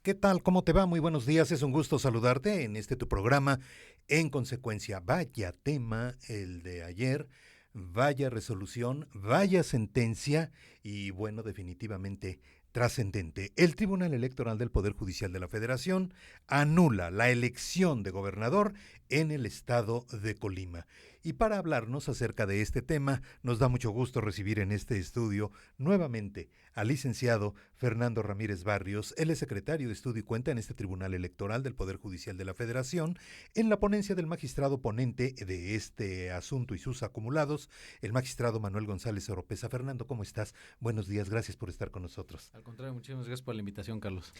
¿Qué tal? ¿Cómo te va? Muy buenos días. Es un gusto saludarte en tu programa. En consecuencia, vaya tema el de ayer, vaya resolución, vaya sentencia y bueno, definitivamente trascendente. El Tribunal Electoral del Poder Judicial de la Federación anula la elección de gobernador en el estado de Colima. Y para hablarnos acerca de este tema, nos da mucho gusto recibir en este estudio nuevamente al licenciado Fernando Ramírez Barrios. Él es secretario de Estudio y Cuenta en este Tribunal Electoral del Poder Judicial de la Federación, en la ponencia del magistrado ponente de este asunto y sus acumulados, el magistrado Manuel González Oropeza. Fernando, ¿cómo estás? Buenos días, gracias por estar con nosotros. Al contrario, muchísimas gracias por la invitación, Carlos.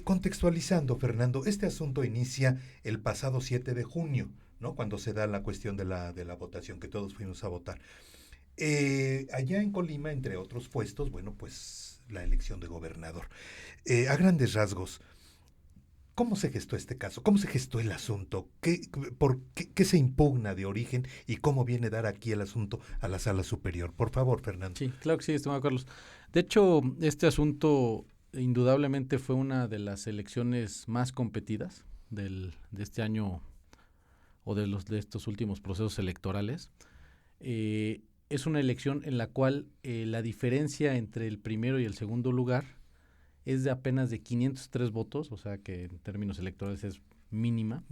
Contextualizando, Fernando, este asunto inicia el pasado 7 de junio, ¿no? Cuando se da la cuestión de la votación, que todos fuimos a votar. Allá en Colima, entre otros puestos, bueno, pues la elección de gobernador. A grandes rasgos, ¿cómo se gestó este caso? ¿Cómo se gestó el asunto? ¿Qué se impugna de origen y cómo viene a dar aquí el asunto a la sala superior? Por favor, Fernando. Sí, claro que sí, estimado Carlos. De hecho, este asunto indudablemente fue una de las elecciones más competidas de este año o de estos últimos procesos electorales. Es una elección en la cual la diferencia entre el primero y el segundo lugar es de apenas de 503 votos, o sea que en términos electorales es mínima,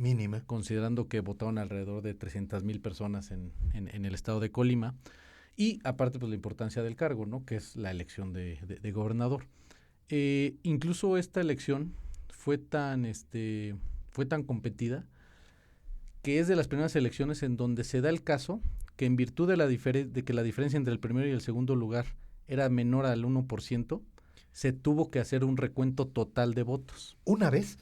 considerando que votaron alrededor de 300,000 personas en el estado de Colima, y aparte pues la importancia del cargo, ¿no? Que es la elección de gobernador. Incluso esta elección fue tan competida que es de las primeras elecciones en donde se da el caso que en virtud de que la diferencia entre el primero y el segundo lugar era menor al 1%, se tuvo que hacer un recuento total de votos. ¿Una vez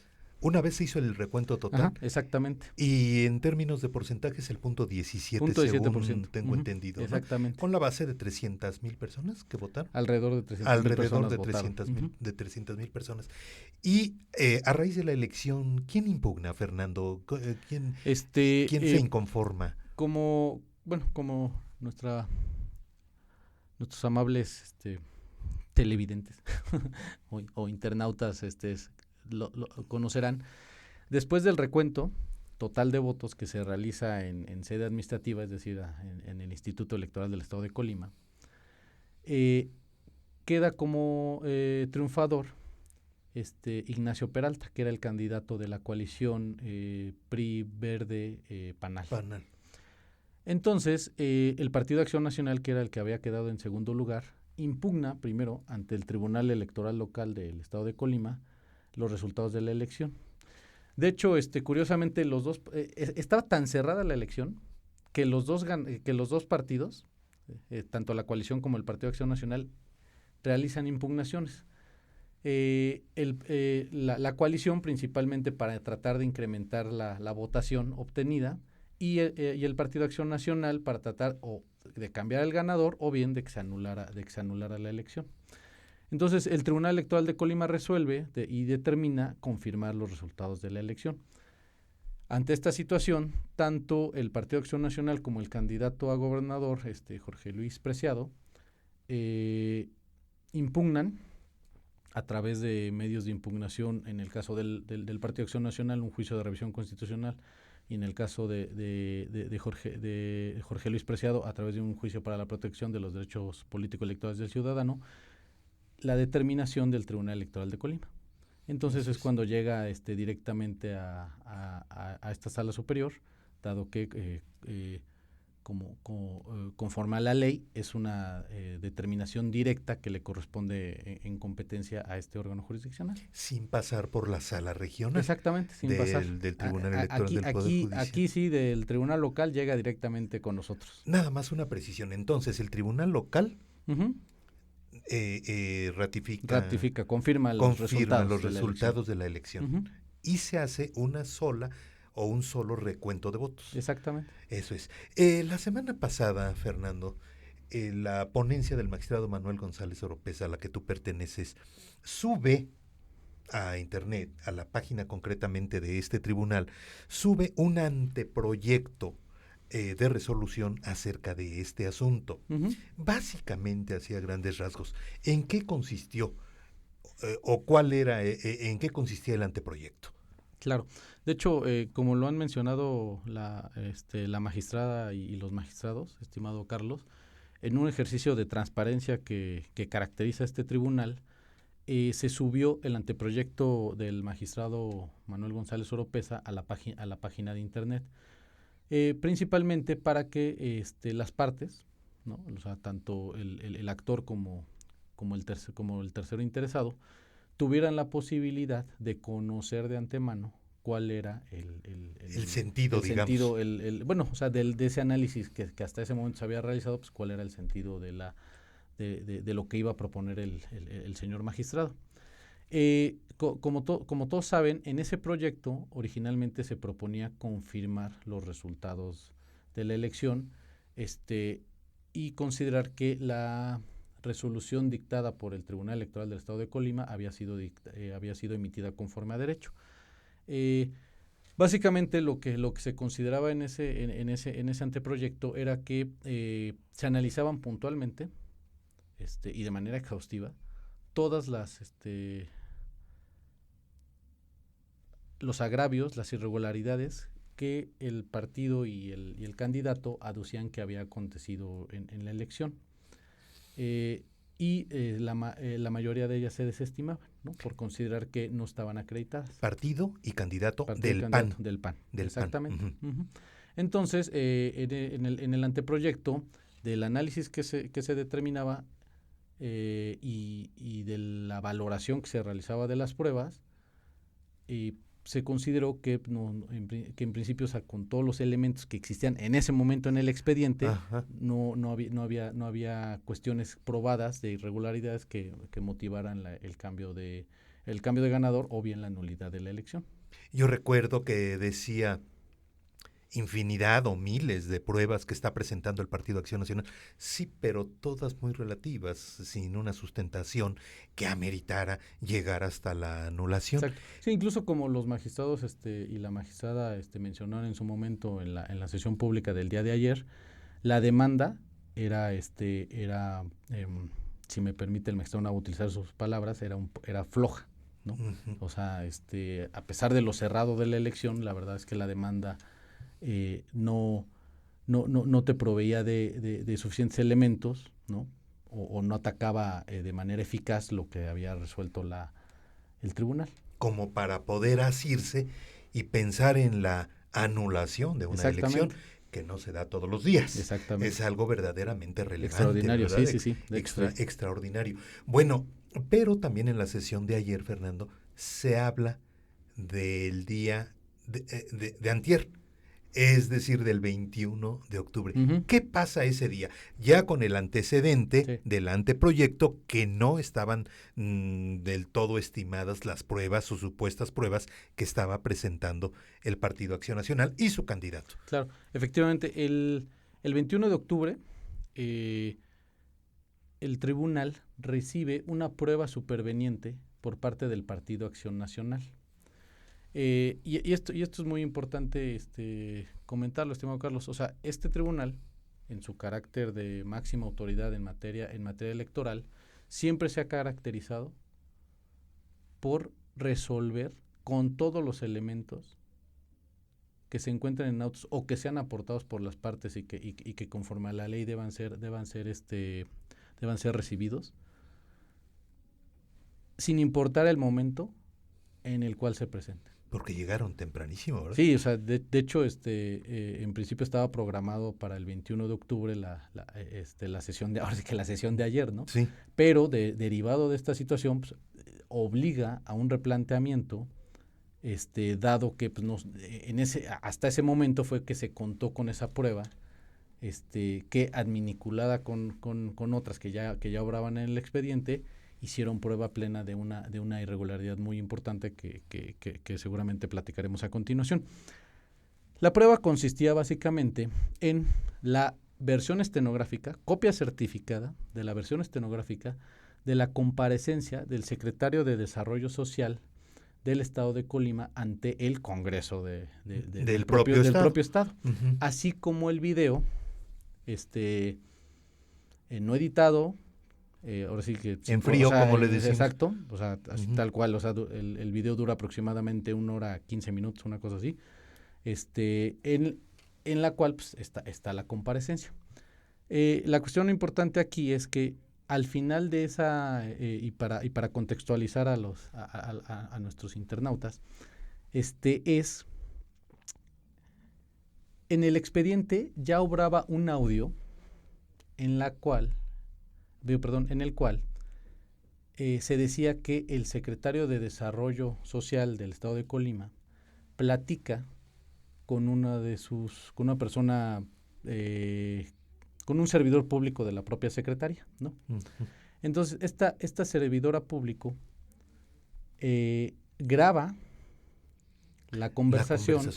se hizo el recuento total? Ajá, exactamente. Y en términos de porcentajes, el punto 17%, según tengo entendido, ¿no? Exactamente. Con la base de 300,000 personas que votaron. Alrededor de 300,000 personas. Y a raíz de la elección, ¿quién impugna, Fernando? ¿Quién se inconforma? Como nuestros amables televidentes o internautas lo conocerán, después del recuento total de votos que se realiza en sede administrativa, es decir, en el Instituto Electoral del Estado de Colima, queda como triunfador Ignacio Peralta, que era el candidato de la coalición PRI Verde Panal. Entonces, el Partido de Acción Nacional, que era el que había quedado en segundo lugar, impugna primero ante el Tribunal Electoral Local del Estado de Colima los resultados de la elección. De hecho, curiosamente, los dos estaba tan cerrada la elección que los dos partidos, tanto la coalición como el Partido de Acción Nacional, realizan impugnaciones. La coalición principalmente para tratar de incrementar la votación obtenida y el Partido de Acción Nacional para tratar o de cambiar el ganador o bien de que se anulara la elección. Entonces, el Tribunal Electoral de Colima resuelve y determina confirmar los resultados de la elección. Ante esta situación, tanto el Partido de Acción Nacional como el candidato a gobernador, Jorge Luis Preciado, impugnan a través de medios de impugnación, en el caso del Partido de Acción Nacional, un juicio de revisión constitucional, y en el caso de Jorge Luis Preciado, a través de un juicio para la protección de los derechos político-electorales del ciudadano, la determinación del Tribunal Electoral de Colima. Entonces es cuando llega directamente a esta sala superior, dado que conforme a la ley es una determinación directa que le corresponde en competencia a este órgano jurisdiccional. Sin pasar por la sala regional. Exactamente, sin pasar. Del Tribunal Electoral del Poder Judicial. Aquí sí, del Tribunal Local llega directamente con nosotros. Nada más una precisión. Entonces, el Tribunal Local ratifica, confirma los resultados de la elección. Y se hace una sola o un solo recuento de votos. Exactamente. Eso es. La semana pasada, Fernando, la ponencia del magistrado Manuel González Oropeza, a la que tú perteneces, sube a internet, a la página concretamente de este tribunal, sube un anteproyecto de resolución acerca de este asunto. Básicamente, hacia grandes rasgos, ¿en qué consistió? o cuál era, en qué consistía el anteproyecto. Claro. De hecho, como lo han mencionado la magistrada y los magistrados, estimado Carlos, en un ejercicio de transparencia que caracteriza a este tribunal, se subió el anteproyecto del magistrado Manuel González Oropesa a la página de internet, principalmente para que las partes, ¿no? O sea, tanto el actor como el tercero interesado, tuvieran la posibilidad de conocer de antemano cuál era el sentido, digamos. Bueno, o sea, de ese análisis que hasta ese momento se había realizado, pues cuál era el sentido de lo que iba a proponer el señor magistrado. Como todos saben, en ese proyecto originalmente se proponía confirmar los resultados de la elección, y considerar que la resolución dictada por el Tribunal Electoral del Estado de Colima había sido emitida conforme a derecho. Básicamente lo que se consideraba en ese anteproyecto era que se analizaban puntualmente y de manera exhaustiva todas los agravios, las irregularidades que el partido y el candidato aducían que había acontecido en la elección. La mayoría de ellas se desestimaban, ¿no? Por considerar que no estaban acreditadas. Partido y candidato del PAN. Exactamente. PAN. Uh-huh. Entonces, en el anteproyecto del análisis que se determinaba y de la valoración que se realizaba de las pruebas, se consideró que en principio, o sea, con todos los elementos que existían en ese momento en el expediente, no había cuestiones probadas de irregularidades que motivaran el cambio de ganador o bien la nulidad de la elección. Yo recuerdo que decía infinidad o miles de pruebas que está presentando el Partido Acción Nacional. Sí, pero todas muy relativas, sin una sustentación que ameritara llegar hasta la anulación. Exacto. Sí, incluso como los magistrados y la magistrada mencionaron en su momento en la sesión pública del día de ayer, la demanda era, si me permite el magistrado utilizar sus palabras, era floja, ¿no? Uh-huh. O sea, a pesar de lo cerrado de la elección, la verdad es que la demanda no te proveía de suficientes elementos, ¿no? O no atacaba de manera eficaz lo que había resuelto el tribunal. Como para poder asirse y pensar en la anulación de una elección que no se da todos los días. Exactamente. Es algo verdaderamente relevante. Extraordinario, ¿verdad? Sí. Extraordinario. Bueno, pero también en la sesión de ayer, Fernando, se habla del día de antier, es decir, del 21 de octubre. Uh-huh. ¿Qué pasa ese día? Ya con el antecedente del anteproyecto que no estaban del todo estimadas las pruebas o supuestas pruebas que estaba presentando el Partido Acción Nacional y su candidato. Claro, efectivamente, el 21 de octubre el tribunal recibe una prueba superveniente por parte del Partido Acción Nacional. Y esto es muy importante comentarlo, estimado Carlos. O sea, este tribunal, en su carácter de máxima autoridad en materia electoral, siempre se ha caracterizado por resolver con todos los elementos que se encuentran en autos o que sean aportados por las partes y que conforme a la ley deban ser recibidos, sin importar el momento en el cual se presenten. Porque llegaron tempranísimo, ¿verdad? Sí, o sea, de hecho, en principio estaba programado para el 21 de octubre la sesión ahora sí que la sesión de ayer, ¿no? Sí. Pero derivado de esta situación, pues, obliga a un replanteamiento, dado que pues, hasta ese momento fue que se contó con esa prueba, que adminiculada con otras que ya obraban en el expediente, hicieron prueba plena de una irregularidad muy importante que seguramente platicaremos a continuación. La prueba consistía básicamente en la versión estenográfica, copia certificada de la versión estenográfica de la comparecencia del secretario de Desarrollo Social del Estado de Colima ante el Congreso del propio Estado, uh-huh. Así como el video no editado, ahora sí que... En frío, como le decimos. Exacto, o sea, así tal cual, o sea, el video dura aproximadamente 1 hora 15 minutos, una cosa así, en la cual pues, está la comparecencia. La cuestión importante aquí es que al final de esa, y para contextualizar a nuestros internautas, es... En el expediente ya obraba un audio en el cual se decía que el secretario de Desarrollo Social del Estado de Colima platica con una persona, con un servidor público de la propia secretaria, ¿no? Uh-huh. Entonces, esta servidora público graba la conversación.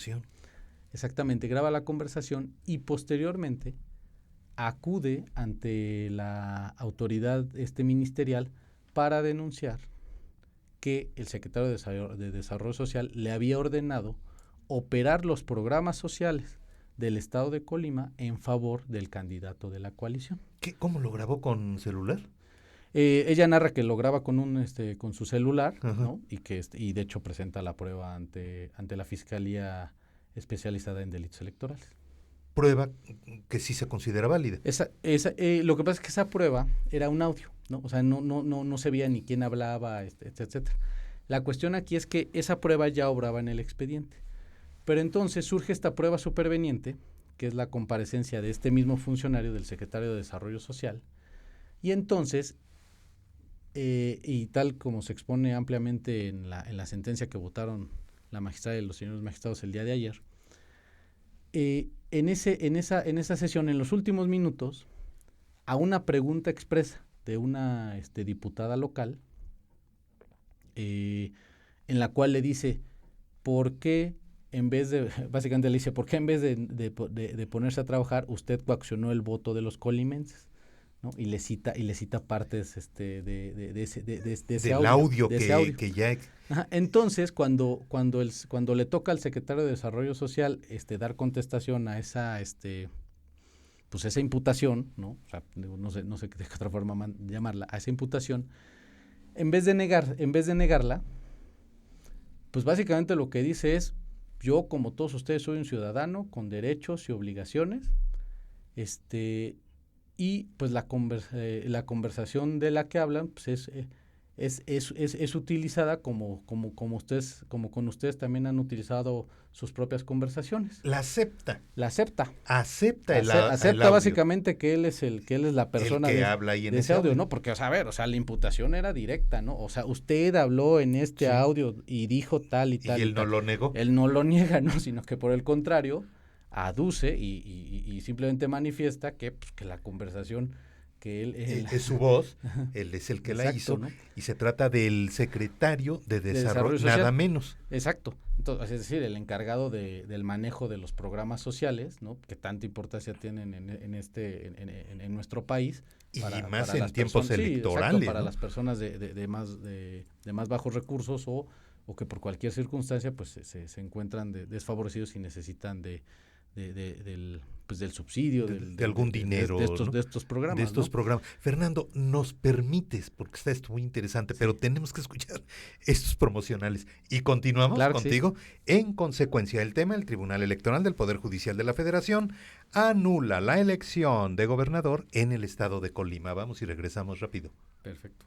Exactamente, graba la conversación y posteriormente acude ante la autoridad ministerial para denunciar que el secretario de Desarrollo Social le había ordenado operar los programas sociales del Estado de Colima en favor del candidato de la coalición. ¿Cómo lo grabó con celular? Ella narra que lo graba con su celular, ¿no? Y de hecho presenta la prueba ante la Fiscalía especializada en delitos electorales. Prueba que sí se considera válida. Lo que pasa es que esa prueba era un audio, ¿no? O sea, no se veía ni quién hablaba, etcétera. La cuestión aquí es que esa prueba ya obraba en el expediente. Pero entonces surge esta prueba superveniente, que es la comparecencia de este mismo funcionario del secretario de Desarrollo Social, y entonces, y tal como se expone ampliamente en la sentencia que votaron la magistrada y los señores magistrados el día de ayer, en esa sesión, en los últimos minutos, a una pregunta expresa de una diputada local, en la cual le dice, ¿por qué en vez de ponerse a trabajar, usted coaccionó el voto de los colimenses? ¿No? Y le cita partes de ese audio. Que ya... Ajá. Entonces, cuando le toca al secretario de Desarrollo Social dar contestación a esa pues esa imputación, ¿no? O sea, no sé de qué otra forma llamarla, a esa imputación, en vez de negarla, pues básicamente lo que dice es: yo, como todos ustedes, soy un ciudadano con derechos y obligaciones, y pues la conversación de la que hablan pues es utilizada como ustedes, como con ustedes también han utilizado sus propias conversaciones. La acepta. Acepta básicamente que él es la persona que habla ahí en ese audio, ¿no? Porque, o sea, la imputación era directa, ¿no? O sea, usted habló en audio y dijo tal y tal. Y él no lo negó. Él no lo niega, ¿no? Sino que por el contrario aduce y simplemente manifiesta que la conversación que él es su voz, él es el que la hizo, ¿no? Y se trata del secretario de Desarrollo Social, nada menos. Exacto. Entonces, es decir, el encargado del manejo de los programas sociales, ¿no? Que tanta importancia tienen en nuestro país. Y más en tiempos electorales. Exacto, para las personas de más bajos recursos o que por cualquier circunstancia pues se encuentran desfavorecidos y necesitan del subsidio, de algún dinero, de estos programas. De estos programas. Fernando, nos permites, porque está esto muy interesante, pero tenemos que escuchar estos promocionales. Y continuamos contigo. Sí. En consecuencia, el Tribunal Electoral del Poder Judicial de la Federación anula la elección de gobernador en el estado de Colima. Vamos y regresamos rápido. Perfecto.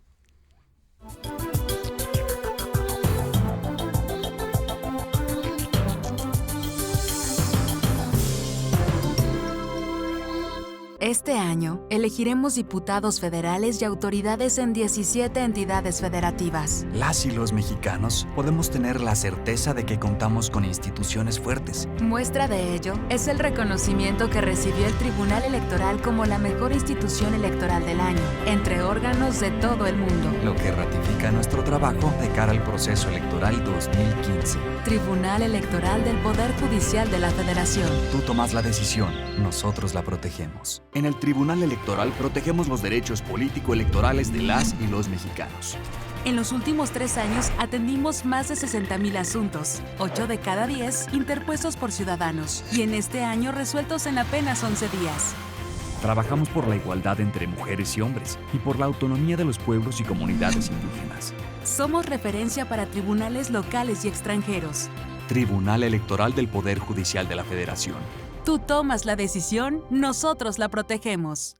Este año, elegiremos diputados federales y autoridades en 17 entidades federativas. Las y los mexicanos podemos tener la certeza de que contamos con instituciones fuertes. Muestra de ello es el reconocimiento que recibió el Tribunal Electoral como la mejor institución electoral del año, entre órganos de todo el mundo. Lo que ratifica nuestro trabajo de cara al proceso electoral 2015. Tribunal Electoral del Poder Judicial de la Federación. Tú tomas la decisión, nosotros la protegemos. En el Tribunal Electoral protegemos los derechos político-electorales de las y los mexicanos. En los últimos 3 años atendimos más de 60,000 asuntos, 8 de cada 10 interpuestos por ciudadanos, y en este año resueltos en apenas 11 días. Trabajamos por la igualdad entre mujeres y hombres y por la autonomía de los pueblos y comunidades indígenas. Somos referencia para tribunales locales y extranjeros. Tribunal Electoral del Poder Judicial de la Federación. Tú tomas la decisión, nosotros la protegemos.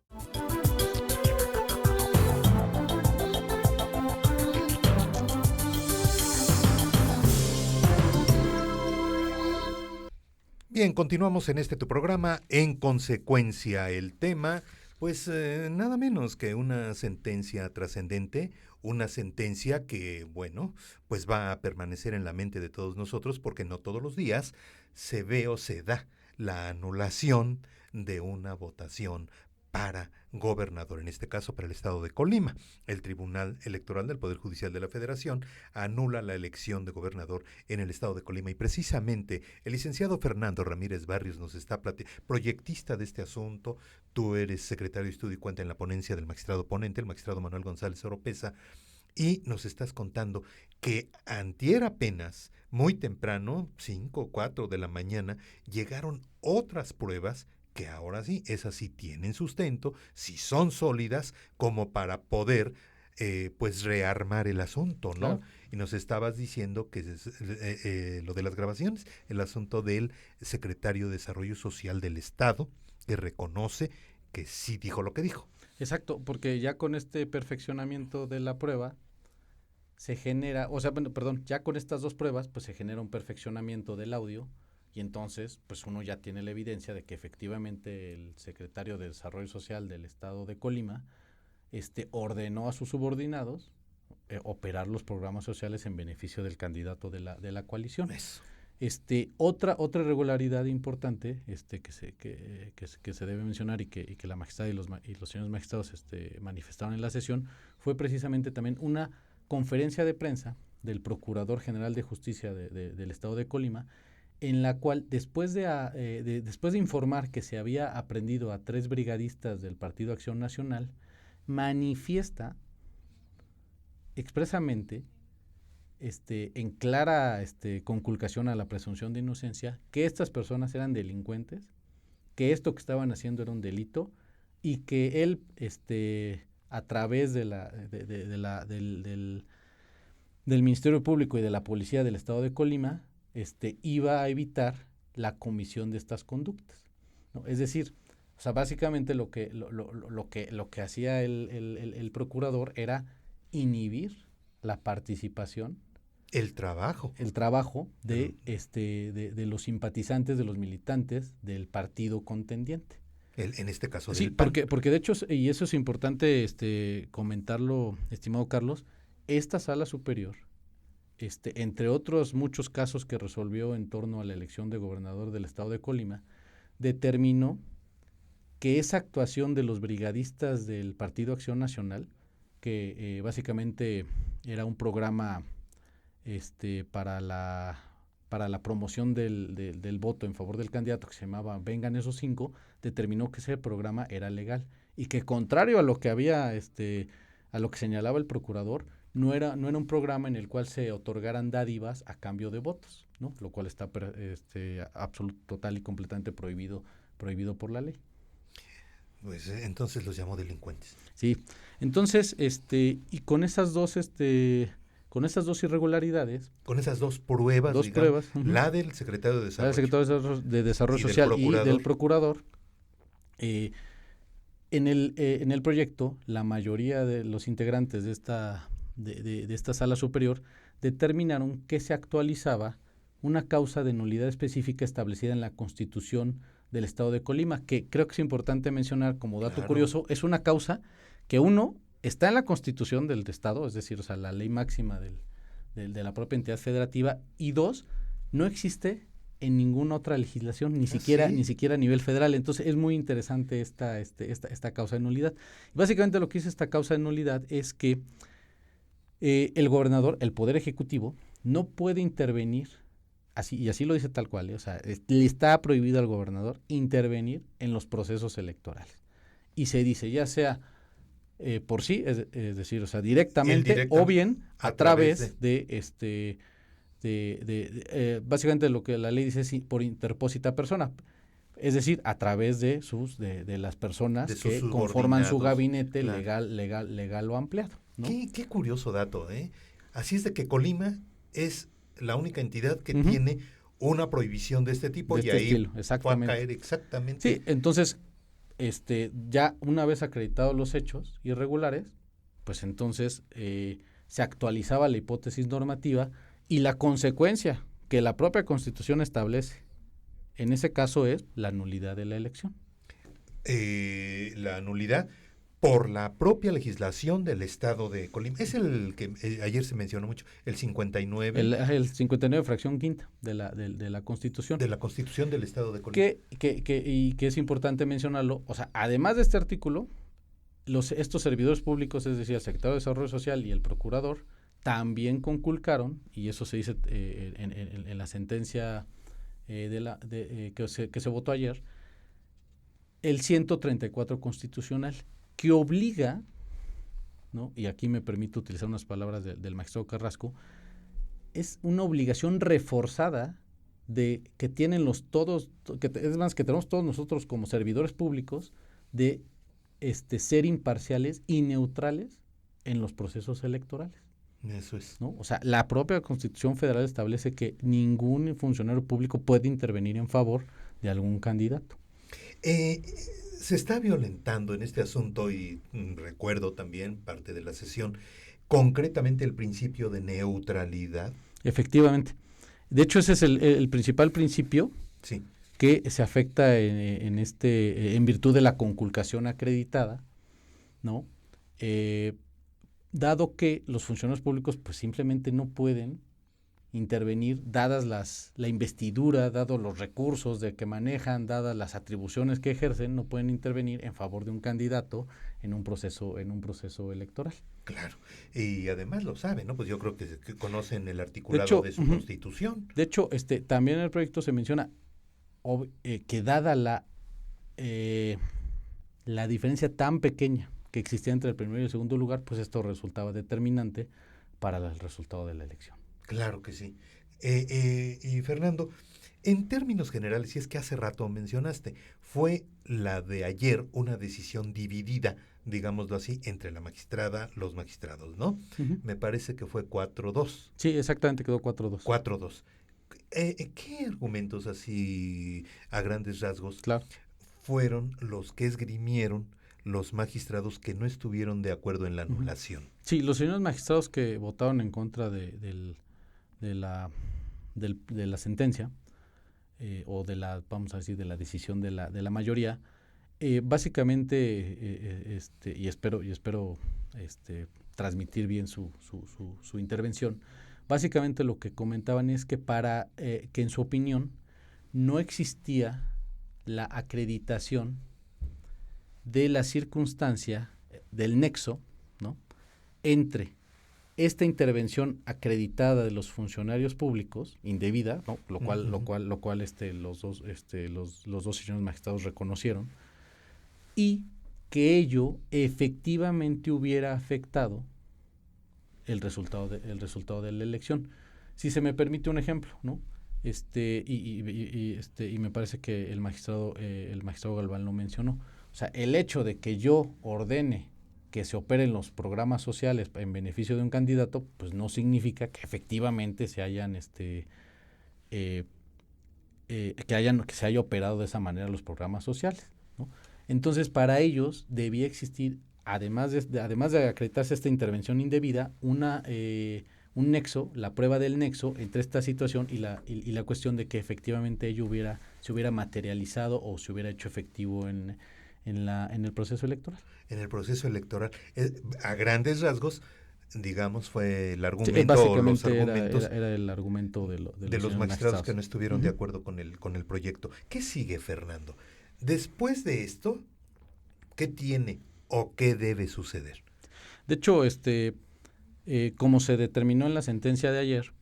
Bien, continuamos en tu programa. En consecuencia, el tema, pues nada menos que una sentencia trascendente, una sentencia que, bueno, pues va a permanecer en la mente de todos nosotros porque no todos los días se ve o se da la anulación de una votación para gobernador, en este caso para el estado de Colima. El Tribunal Electoral del Poder Judicial de la Federación anula la elección de gobernador en el estado de Colima y precisamente el licenciado Fernando Ramírez Barrios nos está proyectista de este asunto. Tú eres secretario de Estudio y Cuenta en la ponencia del magistrado ponente, el magistrado Manuel González Oropesa, y nos estás contando que antier apenas, muy temprano, 5 o 4 de la mañana, llegaron otras pruebas que ahora sí, esas sí tienen sustento, sí son sólidas como para poder pues rearmar el asunto, ¿no? Claro. Y nos estabas diciendo que lo de las grabaciones, el asunto del secretario de Desarrollo Social del Estado, que reconoce que sí dijo lo que dijo. Exacto, porque ya con este perfeccionamiento de la prueba se genera, o sea, bueno, perdón, ya con estas dos pruebas pues se genera un perfeccionamiento del audio. Y entonces, pues uno ya tiene la evidencia de que efectivamente el secretario de Desarrollo Social del Estado de Colima ordenó a sus subordinados operar los programas sociales en beneficio del candidato de la coalición. Eso. Otra irregularidad importante que se debe mencionar y que la magistrada y los señores magistrados manifestaron en la sesión fue precisamente también una conferencia de prensa del Procurador General de Justicia del Estado de Colima, en la cual después de informar que se había aprehendido a 3 brigadistas del Partido Acción Nacional, manifiesta expresamente en clara conculcación a la presunción de inocencia que estas personas eran delincuentes, que esto que estaban haciendo era un delito y que él a través del Ministerio Público y de la Policía del Estado de Colima iba a evitar la comisión de estas conductas, ¿no? Es decir, o sea, básicamente lo que hacía el procurador era inhibir la participación, el trabajo de los simpatizantes, de los militantes del partido contendiente. En este caso sí, del PAN. Porque de hecho, y eso es importante comentarlo, estimado Carlos, esta Sala Superior, entre otros muchos casos que resolvió en torno a la elección de gobernador del estado de Colima, determinó que esa actuación de los brigadistas del Partido Acción Nacional, que básicamente era un programa para la promoción del voto en favor del candidato que se llamaba Vengan esos 5, determinó que ese programa era legal y que contrario a lo que había a lo que señalaba el procurador, no era un programa en el cual se otorgaran dádivas a cambio de votos, ¿no? Lo cual está total y completamente prohibido por la ley. Pues entonces los llamó delincuentes. Sí. Entonces, y con esas dos irregularidades, con esas dos pruebas, la del secretario de Desarrollo, de Desarrollo Social y del procurador, en el proyecto, la mayoría de los integrantes de esta Sala Superior determinaron que se actualizaba una causa de nulidad específica establecida en la Constitución del Estado de Colima, que creo que es importante mencionar como dato curioso, es una causa que está en la Constitución del Estado, es decir, o sea, la ley máxima de la propia entidad federativa, y 2, no existe en ninguna otra legislación, ni siquiera a nivel federal. Entonces es muy interesante esta causa de nulidad. Básicamente lo que dice esta causa de nulidad es que el gobernador, el Poder Ejecutivo, no puede intervenir, así lo dice tal cual, o sea, le está prohibido al gobernador intervenir en los procesos electorales. Y se dice, ya sea por sí, es decir, o sea, directamente o bien a través de básicamente lo que la ley dice es por interpósita persona. Es decir, a través de las personas De sus que conforman su subordinados, gabinete claro. legal o ampliado, ¿no? Qué curioso dato, ¿eh? Así es de que Colima es la única entidad que Ujú. tiene una prohibición de este tipo, De y este ahí estilo, fue a exactamente. caer exactamente. Sí, entonces, ya una vez acreditados los hechos irregulares, pues entonces se actualizaba la hipótesis normativa y la consecuencia que la propia Constitución establece, en ese caso, es la nulidad de la elección. La nulidad por la propia legislación del estado de Colima. Es el que ayer se mencionó mucho, el 59 El 59 fracción quinta de la Constitución. de la Constitución del estado de Colima. Y que es importante mencionarlo, o sea, además de este artículo, estos servidores públicos, es decir, el secretario de Desarrollo Social y el procurador, también conculcaron, y eso se dice en la sentencia que se votó ayer, el 134 constitucional, que obliga, ¿no? Y aquí me permito utilizar unas palabras del magistrado Carrasco, es una obligación reforzada de que tienen es más, que tenemos todos nosotros como servidores públicos de ser imparciales y neutrales en los procesos electorales. Eso es. ¿No? O sea, la propia Constitución Federal establece que ningún funcionario público puede intervenir en favor de algún candidato. Se está violentando en este asunto, y recuerdo también parte de la sesión, concretamente el principio de neutralidad. Efectivamente. De hecho, ese es el principal principio Sí. que se afecta en virtud de la conculcación acreditada, ¿no? Dado que los funcionarios públicos pues simplemente no pueden intervenir, dadas la investidura, dados los recursos de que manejan, dadas las atribuciones que ejercen, no pueden intervenir en favor de un candidato en un proceso electoral. Claro, y además lo saben, ¿no? Pues yo creo que conocen el articulado de su Constitución. De hecho, también en el proyecto se menciona que dada la diferencia tan pequeña que existía entre el primero y el segundo lugar, pues esto resultaba determinante para el resultado de la elección. Claro que sí. Y Fernando, en términos generales, y es que hace rato mencionaste, fue la de ayer una decisión dividida, digámoslo así, entre la magistrada, los magistrados, ¿no? Uh-huh. Me parece que fue 4-2. Sí, exactamente, quedó 4-2. 4-2. ¿Qué argumentos así a grandes rasgos fueron los que esgrimieron los magistrados que no estuvieron de acuerdo en la anulación? Sí, los señores magistrados que votaron en contra de la sentencia, o vamos a decir, de la decisión de la mayoría, básicamente, y espero transmitir bien su intervención, básicamente lo que comentaban es que que en su opinión no existía la acreditación de la circunstancia del nexo, ¿no?, entre esta intervención acreditada de los funcionarios públicos indebida, ¿no?, lo cual los dos señores magistrados reconocieron, y que ello efectivamente hubiera afectado el resultado de la elección. Si se me permite un ejemplo, ¿no? Y me parece que el magistrado Galván lo mencionó. O sea, el hecho de que yo ordene que se operen los programas sociales en beneficio de un candidato, pues no significa que efectivamente se hayan que se haya operado de esa manera los programas sociales, ¿no? Entonces, para ellos debía existir, además de acreditarse esta intervención indebida, un nexo, la prueba del nexo entre esta situación y la cuestión de que efectivamente ello se hubiera materializado o se hubiera hecho efectivo en el proceso electoral. En el proceso electoral, a grandes rasgos, digamos, fue el argumento, sí, básicamente los argumentos era el argumento de los magistrados que no estuvieron de acuerdo con el proyecto. ¿Qué sigue, Fernando? Después de esto, ¿qué tiene o qué debe suceder? De hecho, como se determinó en la sentencia de ayer,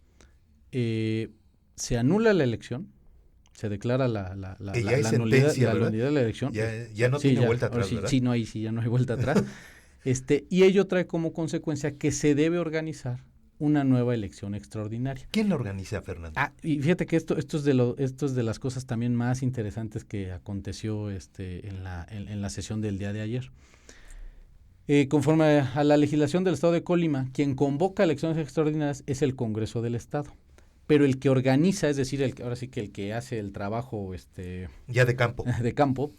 se anula la elección, se declara la nulidad de la elección. Ya no tiene vuelta atrás, sí, ¿verdad? Sí, ya no hay vuelta atrás. Y ello trae como consecuencia que se debe organizar una nueva elección extraordinaria. ¿Quién la organiza, Fernando? Y fíjate que esto es de las cosas también más interesantes que aconteció en la sesión del día de ayer. Conforme a la legislación del Estado de Colima, quien convoca elecciones extraordinarias es el Congreso del Estado. Pero el que organiza, es decir, ahora sí que el que hace el trabajo ya de campo,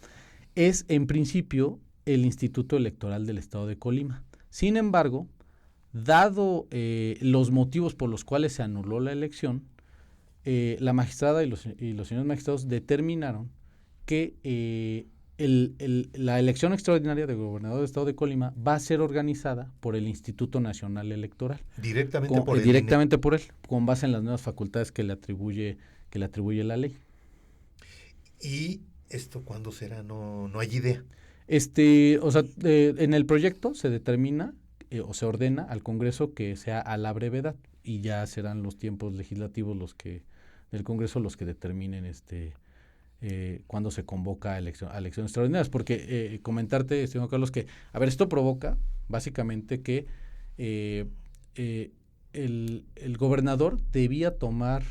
es en principio el Instituto Electoral del Estado de Colima. Sin embargo, dado los motivos por los cuales se anuló la elección, la magistrada y los señores magistrados determinaron que la elección extraordinaria de gobernador del Estado de Colima va a ser organizada por el Instituto Nacional Electoral. Directamente por él, con base en las nuevas facultades que le atribuye la ley. ¿Y esto cuándo será? No hay idea. En el proyecto se determina o se ordena al Congreso que sea a la brevedad, y ya serán los tiempos legislativos del Congreso los que determinen cuando se convoca a elecciones extraordinarias, porque comentarte, estimado Carlos, que, esto provoca básicamente que el gobernador debía tomar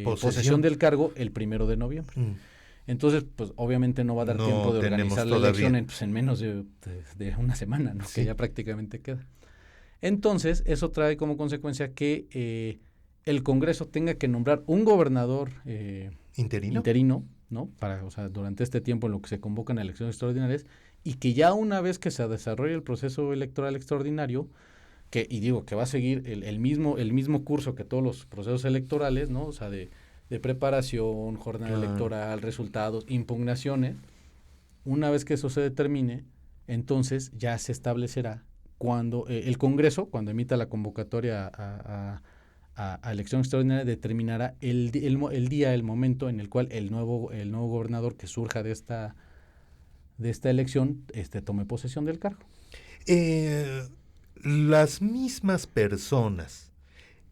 posesión del cargo el 1 de noviembre. Entonces, pues obviamente no va a dar tiempo de organizar la elección en menos de una semana, ¿no? Sí. Que ya prácticamente queda. Entonces, eso trae como consecuencia que el Congreso tenga que nombrar un gobernador interino, ¿no? Durante este tiempo en lo que se convocan elecciones extraordinarias, y que ya una vez que se desarrolle el proceso electoral extraordinario, que va a seguir el mismo curso que todos los procesos electorales, ¿no? O sea, de preparación, jornada electoral, resultados, impugnaciones. Una vez que eso se determine, entonces ya se establecerá cuando el Congreso, cuando emita la convocatoria a elección extraordinaria, determinará el día, el momento en el cual el nuevo gobernador que surja de esta elección tome posesión del cargo. ¿Las mismas personas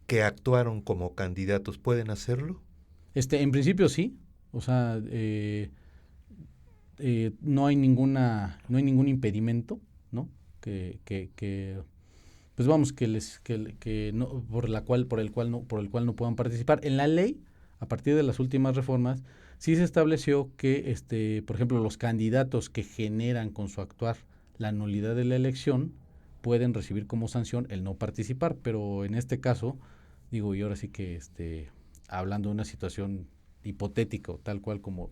que actuaron como candidatos pueden hacerlo? En principio sí, no hay ningún impedimento, ¿no? Pues vamos, que no, por el cual no puedan participar. En la ley, a partir de las últimas reformas, sí se estableció que por ejemplo, los candidatos que generan con su actuar la nulidad de la elección pueden recibir como sanción el no participar, pero en este caso, y ahora sí que hablando de una situación hipotética, tal cual como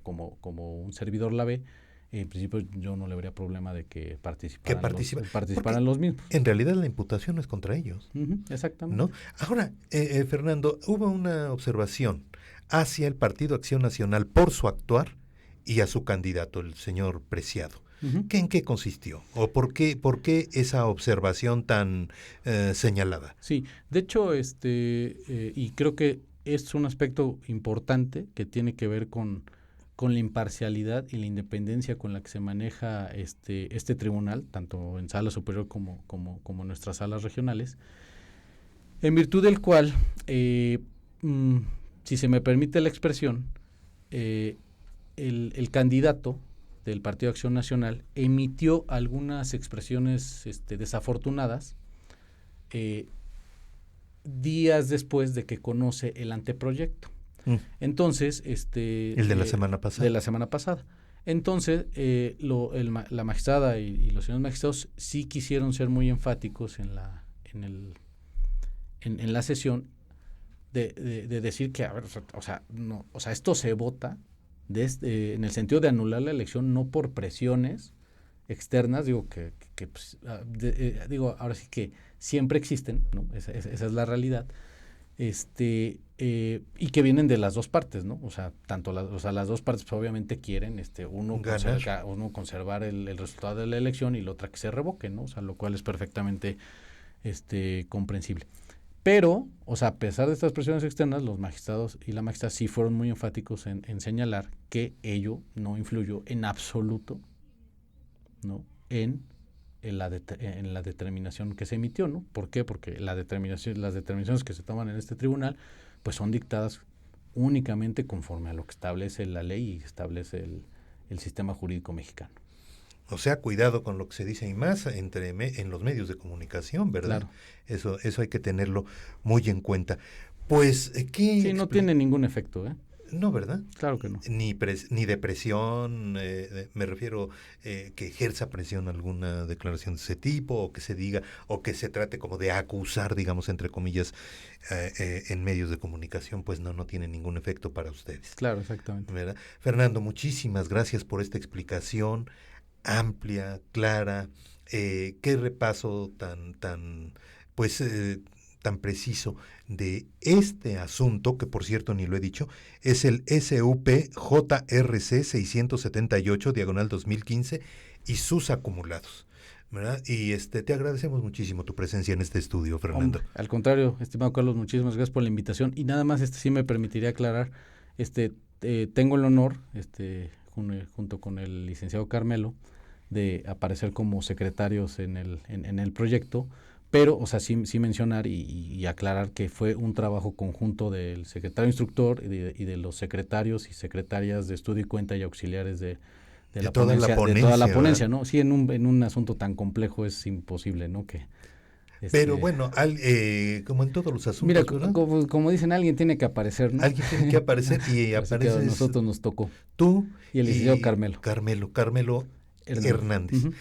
un servidor la ve, en principio yo no le vería problema de que participaran los mismos. En realidad la imputación es contra ellos. Exactamente. ¿No? Ahora, Fernando, hubo una observación hacia el Partido Acción Nacional por su actuar y a su candidato, el señor Preciado. ¿En qué consistió? ¿O por qué esa observación tan señalada? Sí, de hecho, y creo que es un aspecto importante que tiene que ver con la imparcialidad y la independencia con la que se maneja este tribunal, tanto en sala superior como en nuestras salas regionales, en virtud del cual, si se me permite la expresión, el candidato del Partido Acción Nacional emitió algunas expresiones desafortunadas días después de que conoce el anteproyecto. Entonces, el de la semana pasada. De la semana pasada. Entonces, la magistrada y los señores magistrados sí quisieron ser muy enfáticos en la sesión de decir que, esto se vota en el sentido de anular la elección, no por presiones externas, ahora sí que siempre existen, ¿no? Esa es la realidad, y que vienen de las dos partes, ¿no? Las dos partes pues, obviamente quieren uno conservar el resultado de la elección y la otra que se revoque, ¿no? Lo cual es perfectamente comprensible. Pero, a pesar de estas presiones externas, los magistrados y la magistrada sí fueron muy enfáticos en señalar que ello no influyó en absoluto, ¿no? en la determinación que se emitió, ¿no? ¿Por qué? Porque las determinaciones que se toman en este tribunal pues son dictadas únicamente conforme a lo que establece la ley y establece el sistema jurídico mexicano. O sea, cuidado con lo que se dice y más en los medios de comunicación, ¿verdad? Claro. Eso hay que tenerlo muy en cuenta. Pues, ¿qué? Sí, no tiene ningún efecto, ¿eh? No, ¿verdad? Claro que no. Ni depresión, me refiero que ejerza presión alguna declaración de ese tipo, o que se diga, o que se trate como de acusar, digamos, entre comillas, en medios de comunicación, pues no tiene ningún efecto para ustedes. Claro, exactamente. ¿Verdad? Fernando, muchísimas gracias por esta explicación amplia, clara, qué repaso tan preciso de este asunto, que por cierto ni lo he dicho, es el SUP-JRC 678/2015 y sus acumulados, ¿verdad? Y te agradecemos muchísimo tu presencia en este estudio, Fernando. Hombre, al contrario, estimado Carlos, muchísimas gracias por la invitación. Y nada más sí me permitiría aclarar, tengo el honor, junto con el licenciado Carmelo, de aparecer como secretarios en el proyecto. Pero, o sea, sí mencionar y aclarar que fue un trabajo conjunto del secretario instructor y de los secretarios y secretarias de estudio y cuenta y auxiliares de toda la ponencia, ¿no? Sí, en un asunto tan complejo es imposible, ¿no? Pero bueno, como en todos los asuntos, mira, ¿verdad? Como dicen, alguien tiene que aparecer, ¿no? Alguien tiene que aparecer y apareces a nosotros nos tocó. Tú y el licenciado Carmelo Hernández. Uh-huh.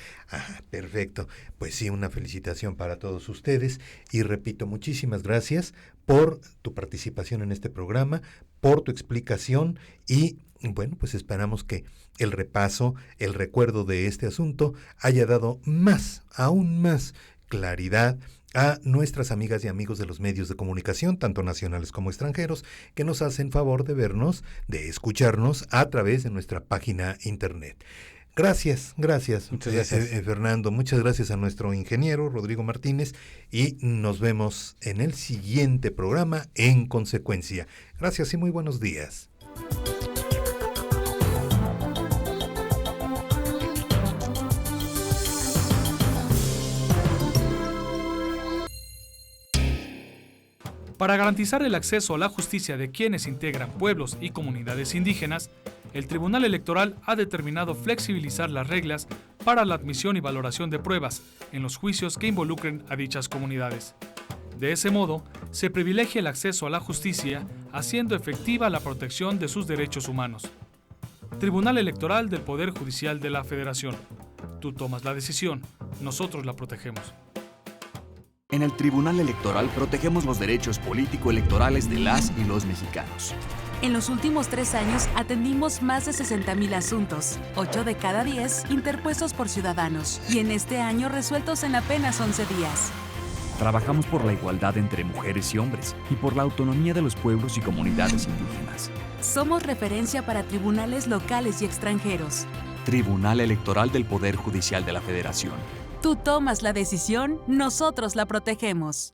Perfecto. Pues sí, una felicitación para todos ustedes y repito, muchísimas gracias por tu participación en este programa, por tu explicación y bueno, pues esperamos que el repaso, el recuerdo de este asunto haya dado aún más claridad a nuestras amigas y amigos de los medios de comunicación, tanto nacionales como extranjeros, que nos hacen favor de vernos, de escucharnos a través de nuestra página internet. Gracias. Muchas gracias. Fernando. Muchas gracias a nuestro ingeniero Rodrigo Martínez y nos vemos en el siguiente programa En Consecuencia. Gracias y muy buenos días. Para garantizar el acceso a la justicia de quienes integran pueblos y comunidades indígenas, el Tribunal Electoral ha determinado flexibilizar las reglas para la admisión y valoración de pruebas en los juicios que involucren a dichas comunidades. De ese modo, se privilegia el acceso a la justicia, haciendo efectiva la protección de sus derechos humanos. Tribunal Electoral del Poder Judicial de la Federación. Tú tomas la decisión, nosotros la protegemos. En el Tribunal Electoral protegemos los derechos político-electorales de las y los mexicanos. En los últimos 3 años atendimos más de 60,000 asuntos, 8 de cada 10 interpuestos por ciudadanos, y en este año resueltos en apenas 11 días. Trabajamos por la igualdad entre mujeres y hombres y por la autonomía de los pueblos y comunidades indígenas. Somos referencia para tribunales locales y extranjeros. Tribunal Electoral del Poder Judicial de la Federación. Tú tomas la decisión, nosotros la protegemos.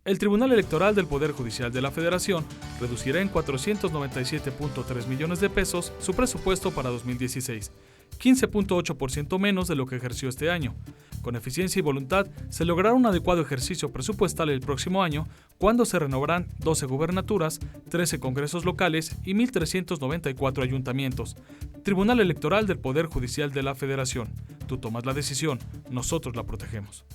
El Tribunal Electoral del Poder Judicial de la Federación reducirá en 497.3 millones de pesos su presupuesto para 2016, 15.8% menos de lo que ejerció este año. Con eficiencia y voluntad se logrará un adecuado ejercicio presupuestal el próximo año, cuando se renovarán 12 gubernaturas, 13 congresos locales y 1.394 ayuntamientos. Tribunal Electoral del Poder Judicial de la Federación. Tú tomas la decisión, nosotros la protegemos.